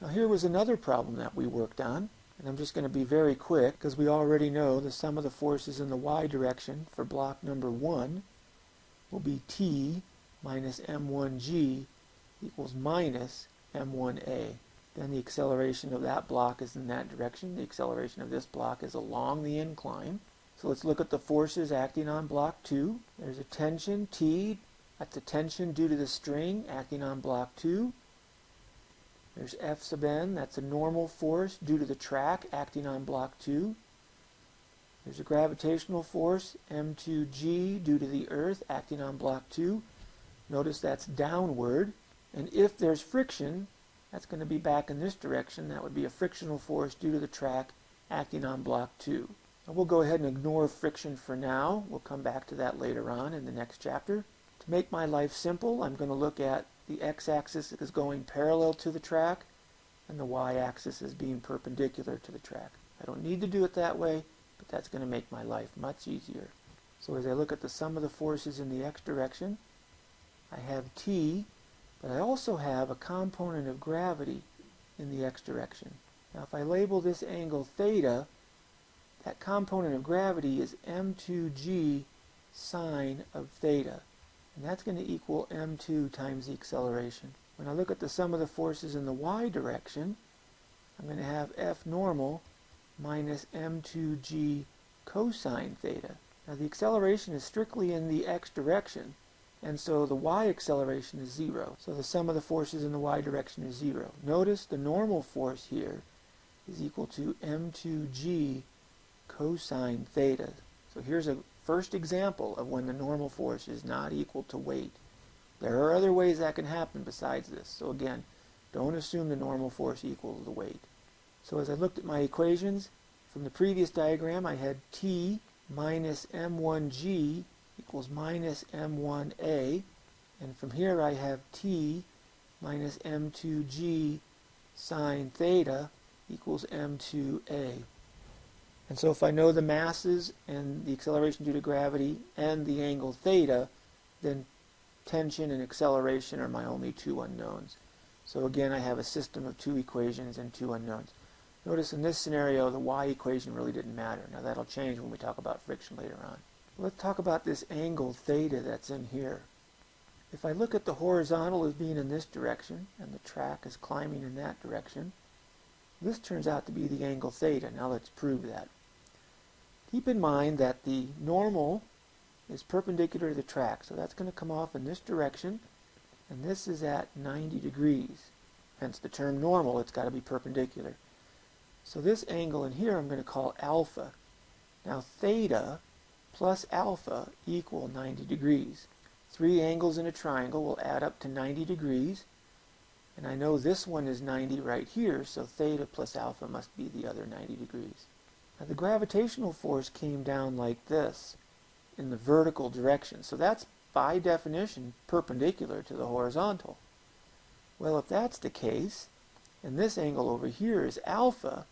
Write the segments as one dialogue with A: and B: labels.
A: Now here was another problem that we worked on, and I'm just going to be very quick because we already know the sum of the forces in the y direction for block number 1 will be T minus m1g equals minus m1a. Then the acceleration of that block is in that direction. The acceleration of this block is along the incline. So let's look at the forces acting on block 2. There's a tension, T. That's a tension due to the string acting on block 2. There's F sub n. That's a normal force due to the track acting on block 2. There's a gravitational force, m2g, due to the earth acting on block 2. Notice that's downward. And if there's friction, that's going to be back in this direction. That would be a frictional force due to the track acting on block 2. Now we'll go ahead and ignore friction for now. We'll come back to that later on in the next chapter. To make my life simple, I'm going to look at the x-axis is going parallel to the track and the y-axis is being perpendicular to the track. I don't need to do it that way, but that's going to make my life much easier. So as I look at the sum of the forces in the x direction, I have T, but I also have a component of gravity in the x direction. Now if I label this angle theta, that component of gravity is m2g sine of theta. And that's going to equal m2 times the acceleration. When I look at the sum of the forces in the y direction, I'm going to have F normal minus m2g cosine theta. Now the acceleration is strictly in the x direction, and so the y acceleration is 0. So the sum of the forces in the y direction is 0. Notice the normal force here is equal to m2g cosine theta. So here's a first example of when the normal force is not equal to weight. There are other ways that can happen besides this. So again, don't assume the normal force equals the weight. So as I looked at my equations, from the previous diagram I had T minus m1g equals minus m1a, and from here I have T minus m2g sine theta equals m2a. And so if I know the masses and the acceleration due to gravity and the angle theta, then tension and acceleration are my only two unknowns. So again, I have a system of two equations and two unknowns. Notice in this scenario, the y equation really didn't matter. Now that'll change when we talk about friction later on. Let's talk about this angle theta that's in here. If I look at the horizontal as being in this direction, and the track is climbing in that direction, this turns out to be the angle theta. Now let's prove that. Keep in mind that the normal is perpendicular to the track, so that's going to come off in this direction, and this is at 90 degrees. Hence the term normal, it's got to be perpendicular. So this angle in here I'm going to call alpha. Now theta plus alpha equal 90 degrees. Three angles in a triangle will add up to 90 degrees, and I know this one is 90 right here, so theta plus alpha must be the other 90 degrees. Now the gravitational force came down like this in the vertical direction, so that's by definition perpendicular to the horizontal. Well, if that's the case, and this angle over here is alpha,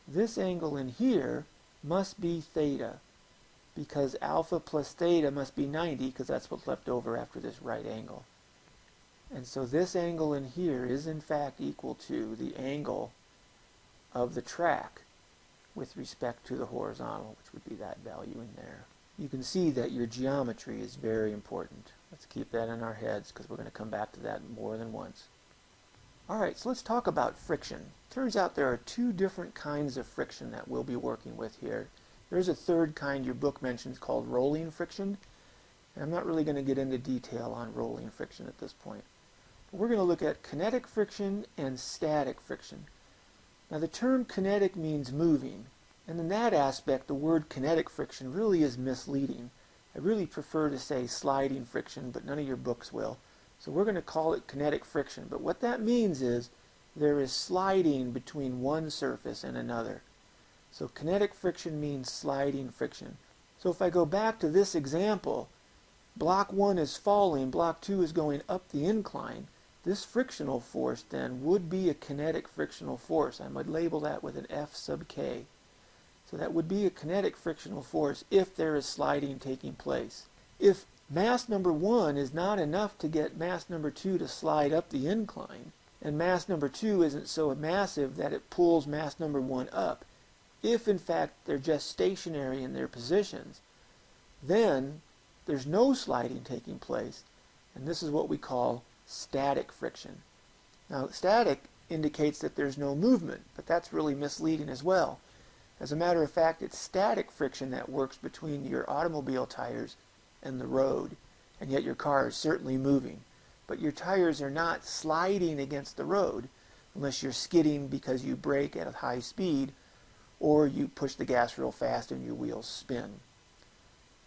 A: this angle in here must be theta, because alpha plus theta must be 90, because that's what's left over after this right angle. And so this angle in here is in fact equal to the angle of the track with respect to the horizontal, which would be that value in there. You can see that your geometry is very important. Let's keep that in our heads because we're going to come back to that more than once. Alright, so let's talk about friction. Turns out there are two different kinds of friction that we'll be working with here. There's a third kind your book mentions called rolling friction, and I'm not really going to get into detail on rolling friction at this point. But we're going to look at kinetic friction and static friction. Now the term kinetic means moving, and in that aspect the word kinetic friction really is misleading. I really prefer to say sliding friction, but none of your books will. So we're going to call it kinetic friction, but what that means is there is sliding between one surface and another. So kinetic friction means sliding friction. So if I go back to this example, block 1 is falling, block 2 is going up the incline. This frictional force then would be a kinetic frictional force. I might label that with an F sub k. So that would be a kinetic frictional force if there is sliding taking place. If mass number 1 is not enough to get mass number 2 to slide up the incline, and mass number 2 isn't so massive that it pulls mass number 1 up. If in fact they're just stationary in their positions, then there's no sliding taking place, and this is what we call static friction. Now, static indicates that there's no movement, but that's really misleading as well. As a matter of fact, it's static friction that works between your automobile tires and the road, and yet your car is certainly moving. But your tires are not sliding against the road unless you're skidding because you brake at a high speed or you push the gas real fast and your wheels spin.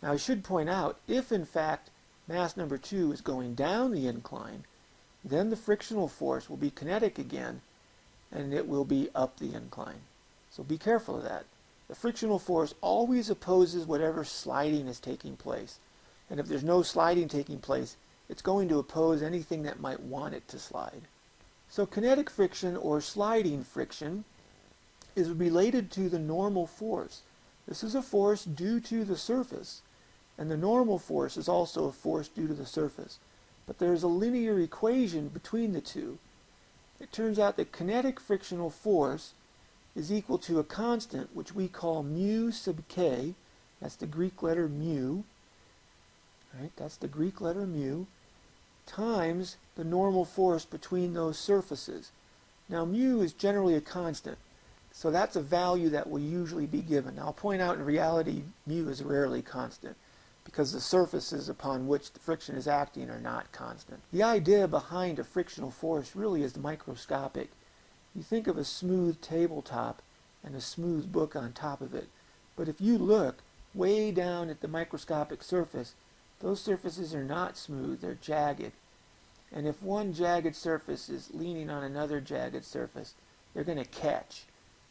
A: Now, I should point out, if in fact mass number 2 is going down the incline, then the frictional force will be kinetic again, and it will be up the incline. So be careful of that. The frictional force always opposes whatever sliding is taking place. And if there's no sliding taking place, it's going to oppose anything that might want it to slide. So kinetic friction or sliding friction is related to the normal force. This is a force due to the surface, and the normal force is also a force due to the surface. But there's a linear equation between the two. It turns out that kinetic frictional force is equal to a constant which we call mu sub k. That's the Greek letter mu. Right? That's the Greek letter mu times the normal force between those surfaces. Now, mu is generally a constant, so that's a value that will usually be given. Now, I'll point out in reality mu is rarely constant because the surfaces upon which the friction is acting are not constant. The idea behind a frictional force really is microscopic. You think of a smooth tabletop and a smooth book on top of it, but if you look way down at the microscopic surface, those surfaces are not smooth, they're jagged. And if one jagged surface is leaning on another jagged surface, they're going to catch.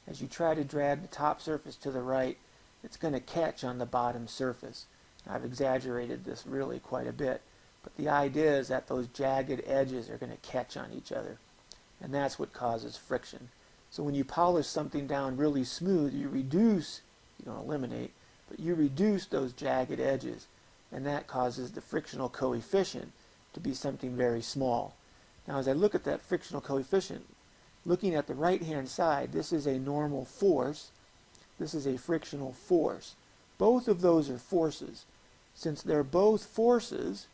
A: As you try to drag the top surface to the right, it's going to catch on the bottom surface. I've exaggerated this really quite a bit, but the idea is that those jagged edges are going to catch on each other, and that's what causes friction. So when you polish something down really smooth, you reduce, you don't eliminate, but you reduce those jagged edges, and that causes the frictional coefficient to be something very small. Now, as I look at that frictional coefficient, looking at the right-hand side, this is a normal force, this is a frictional force. Both of those are forces. Since they're both forces,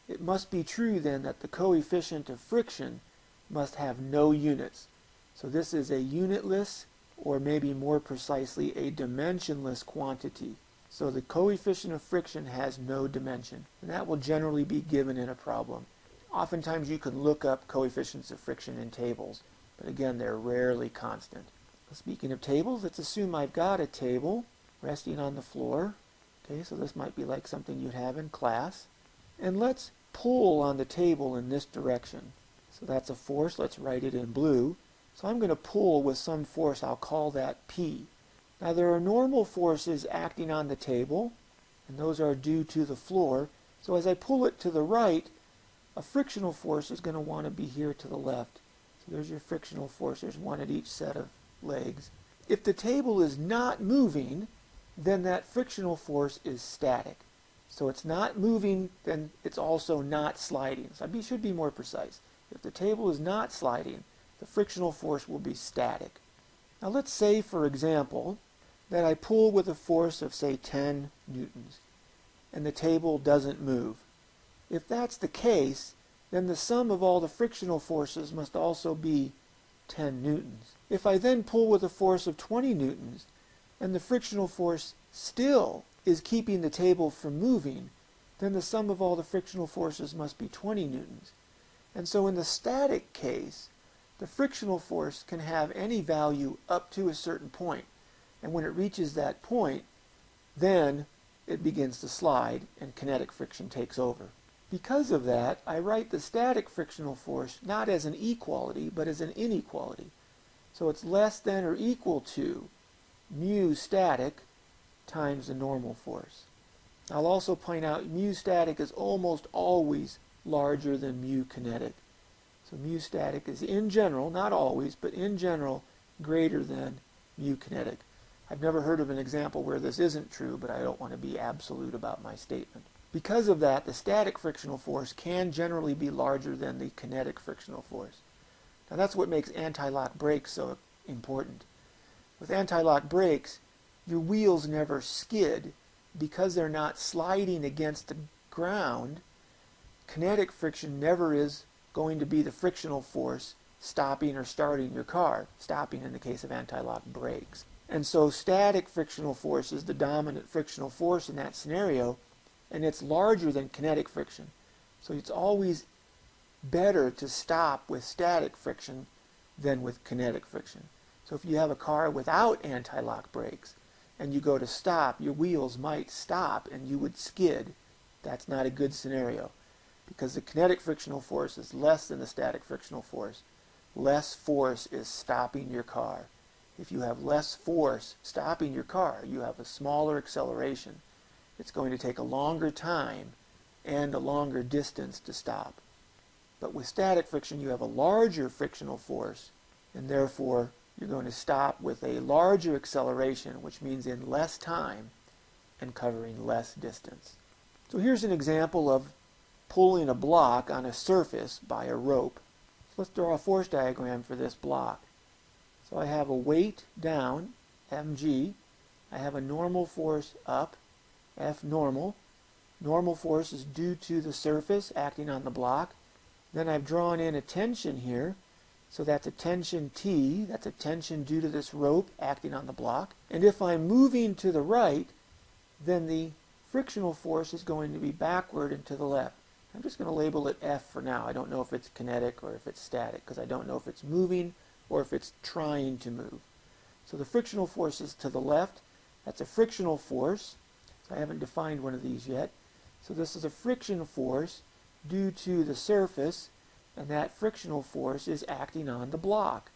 A: it must be true then that the coefficient of friction must have no units. So this is a unitless, or maybe more precisely, a dimensionless quantity. So the coefficient of friction has no dimension, and that will generally be given in a problem. Oftentimes you can look up coefficients of friction in tables, but again, they're rarely constant. Speaking of tables, let's assume I've got a table resting on the floor. Okay, so this might be like something you'd have in class. And let's pull on the table in this direction. So that's a force, let's write it in blue. So I'm going to pull with some force, I'll call that P. Now there are normal forces acting on the table, and those are due to the floor. So as I pull it to the right, a frictional force is going to want to be here to the left. So there's your frictional force, there's one at each set of legs. If the table is not moving, then that frictional force is static. So it's not moving, then it's also not sliding. So I should be more precise. If the table is not sliding, the frictional force will be static. Now let's say, for example, that I pull with a force of, say, 10 newtons, and the table doesn't move. If that's the case, then the sum of all the frictional forces must also be 10 newtons. If I then pull with a force of 20 newtons, and the frictional force still is keeping the table from moving, then the sum of all the frictional forces must be 20 newtons. And so in the static case, the frictional force can have any value up to a certain point. And when it reaches that point, then it begins to slide and kinetic friction takes over. Because of that, I write the static frictional force not as an equality, but as an inequality. So it's less than or equal to mu static times the normal force. I'll also point out mu static is almost always larger than mu kinetic. So mu static is in general, not always, but in general, greater than mu kinetic. I've never heard of an example where this isn't true, but I don't want to be absolute about my statement. Because of that, the static frictional force can generally be larger than the kinetic frictional force. Now that's what makes anti-lock brakes so important. With anti-lock brakes, your wheels never skid because they're not sliding against the ground. Kinetic friction never is going to be the frictional force stopping or starting your car, stopping in the case of anti-lock brakes. And so static frictional force is the dominant frictional force in that scenario, and it's larger than kinetic friction. So it's always better to stop with static friction than with kinetic friction. So if you have a car without anti-lock brakes and you go to stop, your wheels might stop and you would skid. That's not a good scenario because the kinetic frictional force is less than the static frictional force. Less force is stopping your car. If you have less force stopping your car, you have a smaller acceleration. It's going to take a longer time and a longer distance to stop. But with static friction, you have a larger frictional force, and therefore you're going to stop with a larger acceleration, which means in less time and covering less distance. So here's an example of pulling a block on a surface by a rope. So let's draw a force diagram for this block. So I have a weight down, mg. I have a normal force up, F normal. Normal force is due to the surface acting on the block. Then I've drawn in a tension here, so that's a tension T, that's a tension due to this rope acting on the block. And if I'm moving to the right, then the frictional force is going to be backward and to the left. I'm just going to label it F for now. I don't know if it's kinetic or if it's static, because I don't know if it's moving or if it's trying to move. So the frictional force is to the left. That's a frictional force. So I haven't defined one of these yet. So this is a friction force due to the surface, and that frictional force is acting on the block.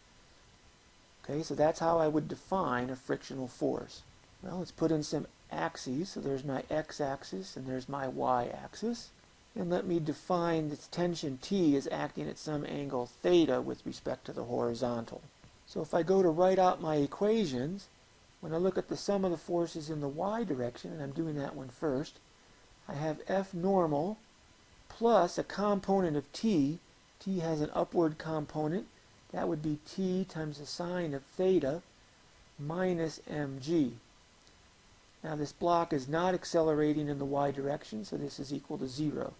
A: Okay, so that's how I would define a frictional force. Well, let's put in some axes. So there's my x-axis and there's my y-axis. And let me define this tension T as acting at some angle theta with respect to the horizontal. So if I go to write out my equations, when I look at the sum of the forces in the y direction, and I'm doing that one first, I have F normal plus a component of T. T has an upward component. That would be T times the sine of theta minus mg. Now this block is not accelerating in the y direction, so this is equal to 0.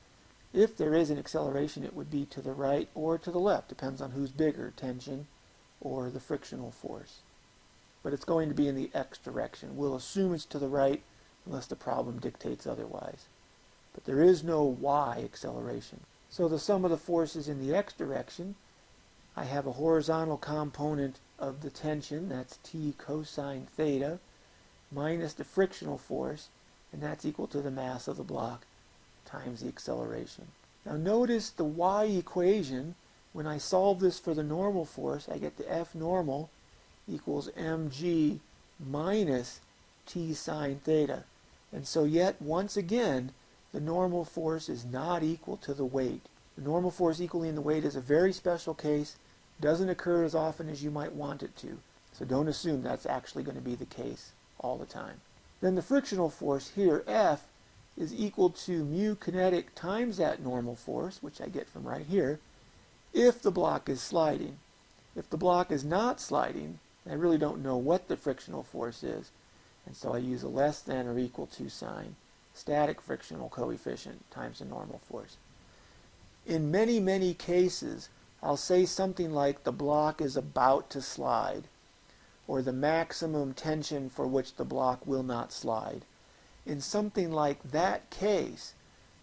A: If there is an acceleration, it would be to the right or to the left. Depends on who's bigger, tension or the frictional force. But it's going to be in the x direction. We'll assume it's to the right unless the problem dictates otherwise. But there is no y acceleration. So the sum of the forces in the x direction, I have a horizontal component of the tension, that's T cosine theta, minus the frictional force, and that's equal to the mass of the block times the acceleration. Now notice the y equation, when I solve this for the normal force, I get the F normal equals mg minus T sine theta. And so yet, once again, the normal force is not equal to the weight. The normal force equaling the weight is a very special case, doesn't occur as often as you might want it to. So don't assume that's actually going to be the case all the time. Then the frictional force here, F, is equal to mu kinetic times that normal force, which I get from right here, if the block is sliding. If the block is not sliding, I really don't know what the frictional force is, and so I use a less than or equal to sign, static frictional coefficient times the normal force. In many, many cases, I'll say something like the block is about to slide, or the maximum tension for which the block will not slide. In something like that case,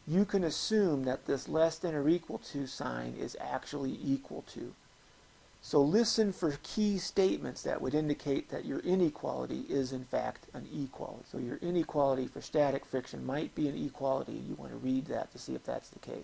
A: you can assume that this less than or equal to sign is actually equal to. So listen for key statements that would indicate that your inequality is in fact an equality. So your inequality for static friction might be an equality. You want to read that to see if that's the case.